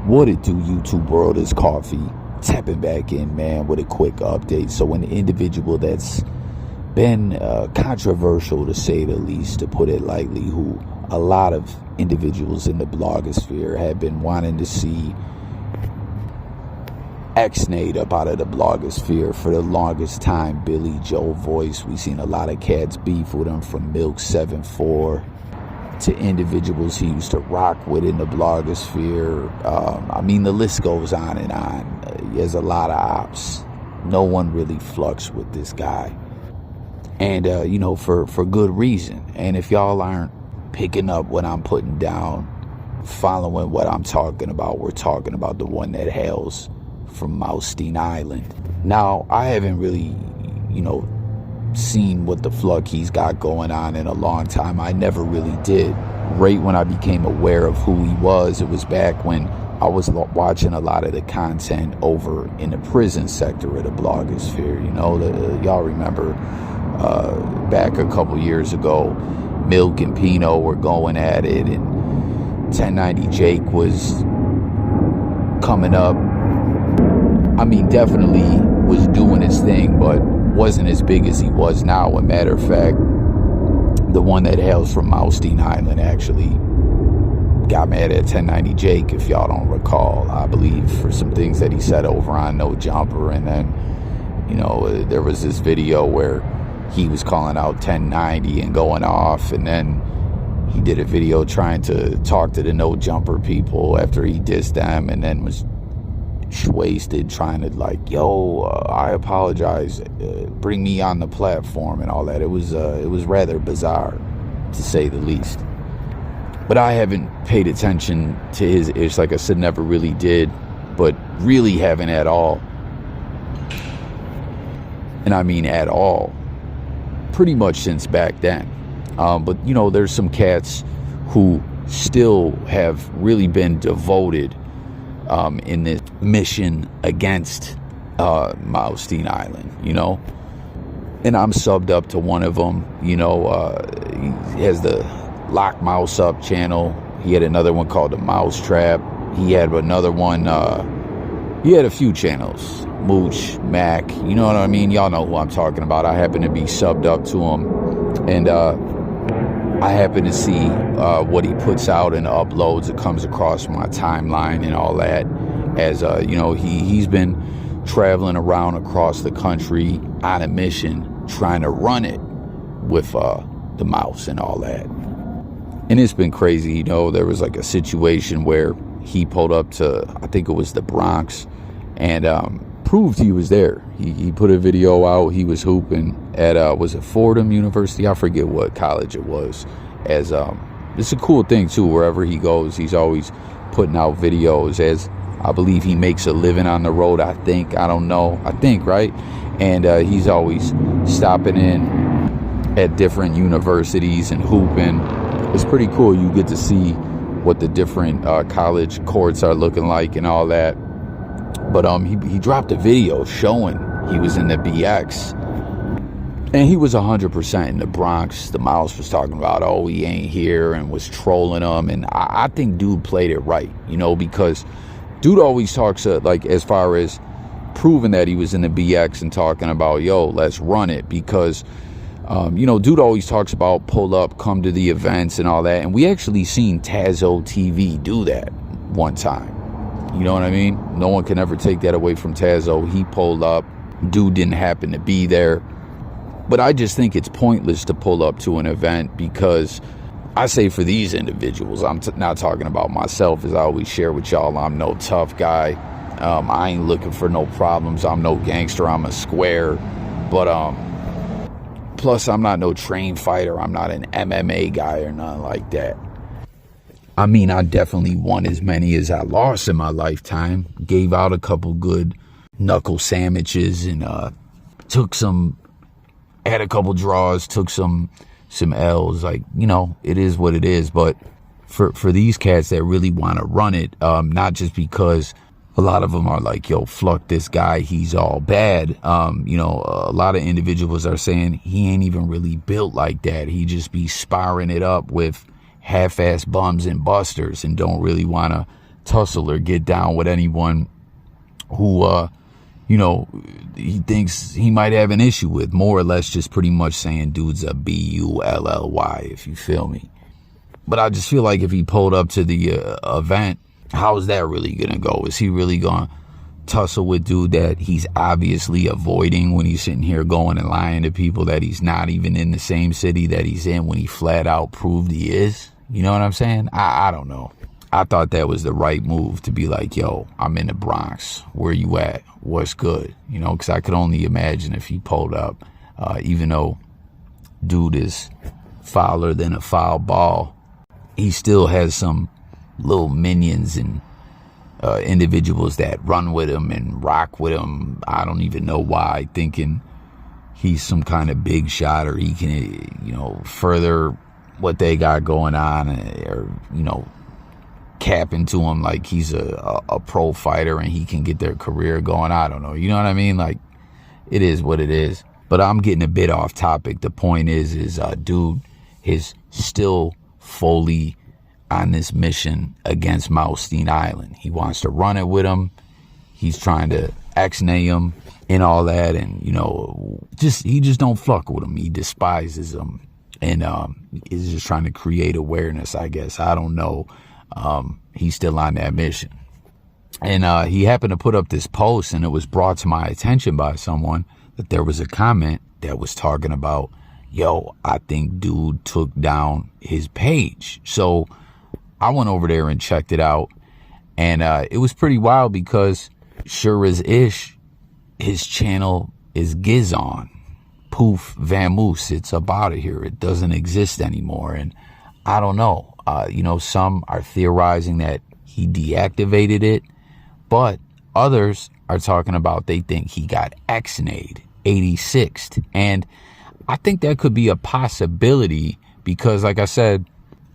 What it do, YouTube world? Is Coffee tapping back in, man, with a quick update. So an individual that's been controversial, to say the least, to put it lightly, who a lot of individuals in the blogosphere have been wanting to see EXNAYED up out of the blogosphere for the longest time. Billy Joe Voice, we've seen a lot of cats beef with him, from Milk 74 to individuals he used to rock with in the blogosphere. I mean, the list goes on and on. There's a lot of ops. No one really flux with this guy, and you know, for good reason. And if y'all aren't picking up what I'm putting down, following what I'm talking about, we're talking about the one that hails from Milestone Island. Now, I haven't really, you know, seen what the fuck he's got going on in a long time. I never really did. Right when I became aware of who he was, it was back when I was watching a lot of the content over in the prison sector of the blogosphere. You know, y'all remember back a couple years ago, Milk and Pino were going at it, and 1090 Jake was coming up. I mean, definitely was doing his thing, but wasn't as big as he was now. As a matter of fact, the one that hails from Milestone Island actually got mad at 1090 Jake, if y'all don't recall, I believe, for some things that he said over on No Jumper. And then, you know, there was this video where he was calling out 1090 and going off, and then he did a video trying to talk to the No Jumper people after he dissed them, and then was wasted trying to, like, yo, I apologize, bring me on the platform and all that. It was rather bizarre, to say the least. But I haven't paid attention to his ish, like I said, never really did, but really haven't at all. And I mean at all, pretty much since back then. But you know, there's some cats who still have really been devoted in this mission against Milestone Island, you know. And I'm subbed up to one of them, you know. He has the Lock Mouse Up channel. He had another one called the Mouse Trap. He had another one, he had a few channels, Mooch, Mac, you know what I mean? Y'all know who I'm talking about. I happen to be subbed up to him, and I happen to see what he puts out and uploads. It comes across my timeline and all that, as you know, he's been traveling around across the country on a mission, trying to run it with the mouse and all that. And it's been crazy. You know, there was like a situation where he pulled up to, I think it was the Bronx, and proved he was there. He put a video out. He was hooping at was it Fordham University? I forget what college it was. As it's a cool thing too. Wherever he goes, he's always putting out videos. As I believe he makes a living on the road. I think, I don't know. I think, right? And he's always stopping in at different universities and hooping. It's pretty cool. You get to see what the different college courts are looking like and all that. But he dropped a video showing he was in the BX, and he was 100% in the Bronx. The mouse was talking about, oh, he ain't here, and was trolling him. And I think dude played it right, you know, because dude always talks like, as far as proving that he was in the BX and talking about, yo, let's run it, because you know, dude always talks about pull up, come to the events and all that. And we actually seen Tazo TV do that one time. You know what I mean? No one can ever take that away from Tazo. He pulled up. Dude didn't happen to be there. But I just think it's pointless to pull up to an event, because I say for these individuals, I'm not talking about myself, as I always share with y'all, I'm no tough guy. I ain't looking for no problems. I'm no gangster. I'm a square. But plus, I'm not no trained fighter. I'm not an MMA guy or nothing like that. I mean, I definitely won as many as I lost in my lifetime. Gave out a couple good knuckle sandwiches, and had a couple draws, took some L's. Like, you know, it is what it is. But for these cats that really want to run it, not just because a lot of them are like, yo, fuck this guy, he's all bad. You know, a lot of individuals are saying he ain't even really built like that. He just be sparring it up with half-ass bums and busters, and don't really want to tussle or get down with anyone who, you know, he thinks he might have an issue with. More or less just pretty much saying dude's a B-U-L-L-Y, if you feel me. But I just feel like if he pulled up to the event, how is that really going to go? Is he really going to tussle with dude that he's obviously avoiding when he's sitting here going and lying to people that he's not even in the same city that he's in when he flat out proved he is? You know what I'm saying? I don't know. I thought that was the right move to be like, yo, I'm in the Bronx. Where you at? What's good? You know, because I could only imagine if he pulled up, even though dude is fouler than a foul ball, he still has some little minions and individuals that run with him and rock with him. I don't even know why, thinking he's some kind of big shot or he can, you know, further what they got going on, or, you know, cap into him like he's a pro fighter and he can get their career going. I don't know. You know what I mean? Like, it is what it is. But I'm getting a bit off topic. The point is dude is still fully on this mission against Milstein Island. He wants to run it with him. He's trying to EXNAYE him and all that. And, you know, he just don't fuck with him. He despises him. And is just trying to create awareness, I guess. I don't know. He's still on that mission. And he happened to put up this post, and it was brought to my attention by someone that there was a comment that was talking about, yo, I think dude took down his page. So I went over there and checked it out, and it was pretty wild because sure as ish, his channel is Gizon. Poof, vamoose, it's up out of here. It doesn't exist anymore. And I don't know. You know, some are theorizing that he deactivated it, but others are talking about they think he got EXNAYED, 86th. And I think that could be a possibility because, like I said,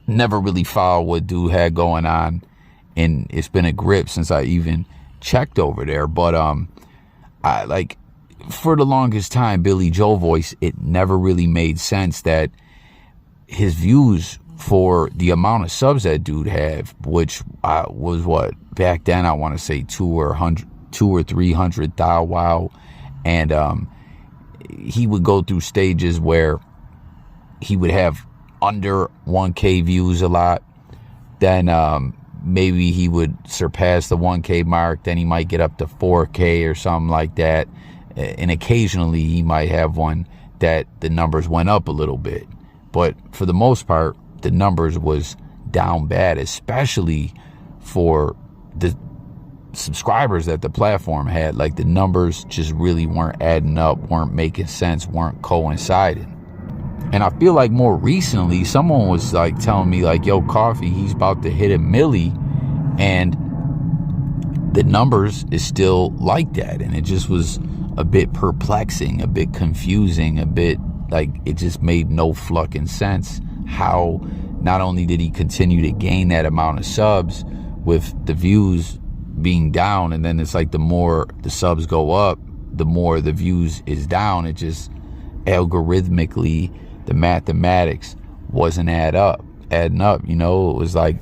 never really followed what dude had going on, and it's been a grip since I even checked over there. But I like, for the longest time, Billy Joe voice, it never really made sense that his views for the amount of subs that dude had, which was what back then, I want to say 200 or 300 thou wow. And he would go through stages where he would have under 1K views a lot. Then maybe he would surpass the 1K mark. Then he might get up to 4K or something like that. And occasionally he might have one that the numbers went up a little bit. But for the most part, the numbers was down bad, especially for the subscribers that the platform had. Like, the numbers just really weren't adding up, weren't making sense, weren't coinciding. And I feel like more recently, someone was like telling me like, yo, Coffee, he's about to hit a milli, and the numbers is still like that. And it just was a bit perplexing, a bit confusing, a bit like it just made no fucking sense how not only did he continue to gain that amount of subs with the views being down, and then it's like the more the subs go up, the more the views is down. It just algorithmically, the mathematics wasn't adding up, you know. It was like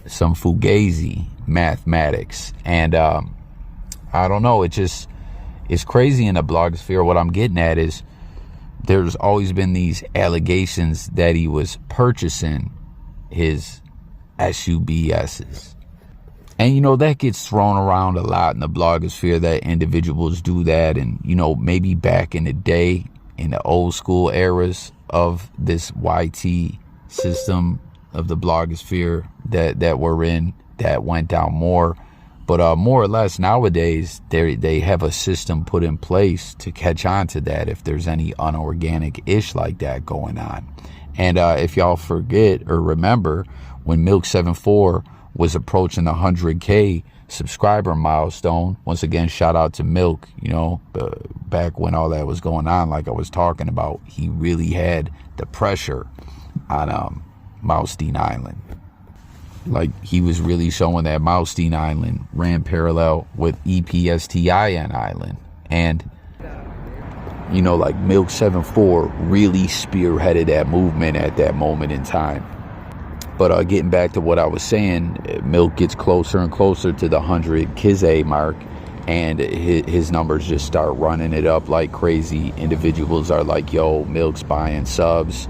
some fugazi mathematics. And I don't know, it's crazy in the blogosphere. What I'm getting at is there's always been these allegations that he was purchasing his SUBSs. And, you know, that gets thrown around a lot in the blogosphere, that individuals do that. And, you know, maybe back in the day, in the old school eras of this YT system of the blogosphere that we're in, that went down more. But more or less nowadays, they have a system put in place to catch on to that if there's any unorganic-ish like that going on. And if y'all forget or remember, when Milk74 was approaching the 100K subscriber milestone, once again, shout out to Milk, you know, back when all that was going on, like I was talking about, he really had the pressure on Milstein Island. Like, he was really showing that Milstein Island ran parallel with EPSTIN Island. And, you know, like, Milk74 really spearheaded that movement at that moment in time. But getting back to what I was saying, Milk gets closer and closer to the 100 Kize mark, and his numbers just start running it up like crazy. Individuals are like, yo, Milk's buying subs.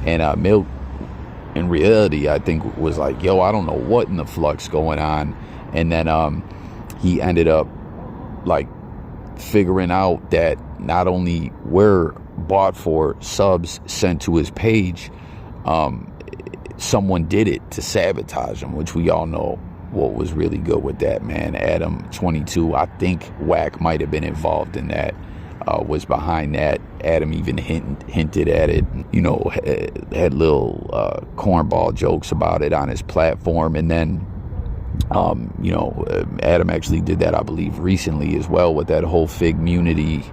And Milk, in reality, I think was like, yo, I don't know what in the flux going on. And then he ended up like figuring out that not only were bought for subs sent to his page, someone did it to sabotage him, which we all know what was really good with that, man. Adam 22, I think Wack might have been involved in that, was behind that. Adam even hinted at it, you know, had little cornball jokes about it on his platform. And then you know, Adam actually did that, I believe, recently as well, with that whole Figmunity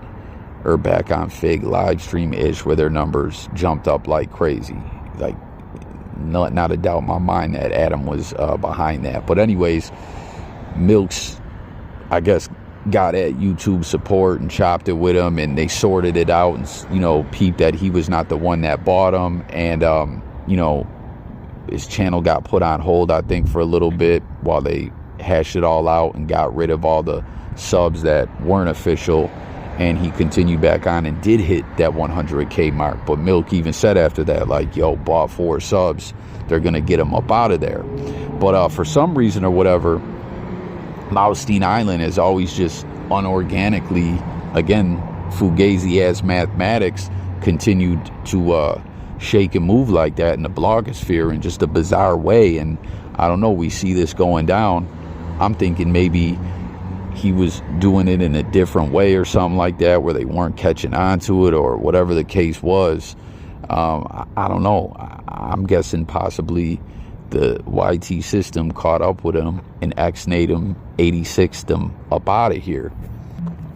or Back on Fig live stream ish, where their numbers jumped up like crazy. Like, not a doubt in my mind that Adam was behind that. But anyways, Milk's, I guess, got at YouTube support and chopped it with him, and they sorted it out and, you know, peeped that he was not the one that bought him. And you know, his channel got put on hold, I think, for a little bit while they hashed it all out and got rid of all the subs that weren't official. And he continued back on and did hit that 100K mark. But Milk even said after that, like, yo, bought 4 subs. They're going to get him up out of there. But for some reason or whatever, Maustein Island has always just unorganically, again, fugazi-ass mathematics, continued to shake and move like that in the blogosphere in just a bizarre way. And I don't know, we see this going down. I'm thinking maybe he was doing it in a different way or something like that, where they weren't catching on to it, or whatever the case was. I don't know. I'm guessing possibly the YT system caught up with him and EXNAYED him, 86'd him up out of here.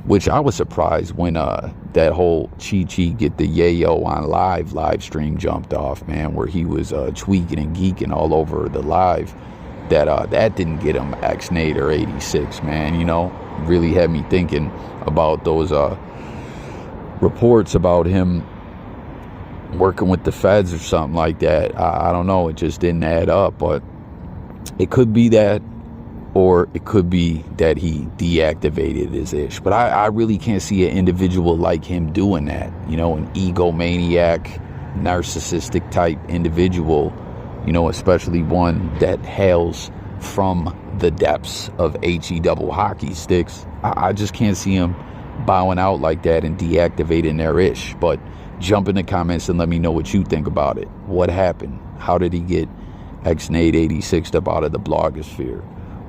Which I was surprised when that whole Chi get the yayo on live stream jumped off, man, where he was tweaking and geeking all over the live. That didn't get him EXNAYED or 86, man. You know, really had me thinking about those reports about him working with the feds or something like that. I don't know, it just didn't add up. But it could be that, or it could be that he deactivated his ish. But I really can't see an individual like him doing that. You know, an egomaniac, narcissistic type individual, you know, especially one that hails from the depths of HE double hockey sticks. I just can't see him bowing out like that and deactivating their ish. But jump in the comments and let me know what you think about it. What happened? How did he get EXNAYED 86'd up out of the blogosphere?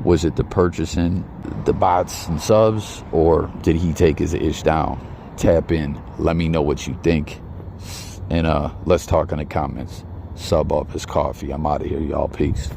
Was it the purchasing the bots and subs, or did he take his ish down? Tap in. Let me know what you think. And let's talk in the comments. Sub up his coffee. I'm out of here, y'all. Peace.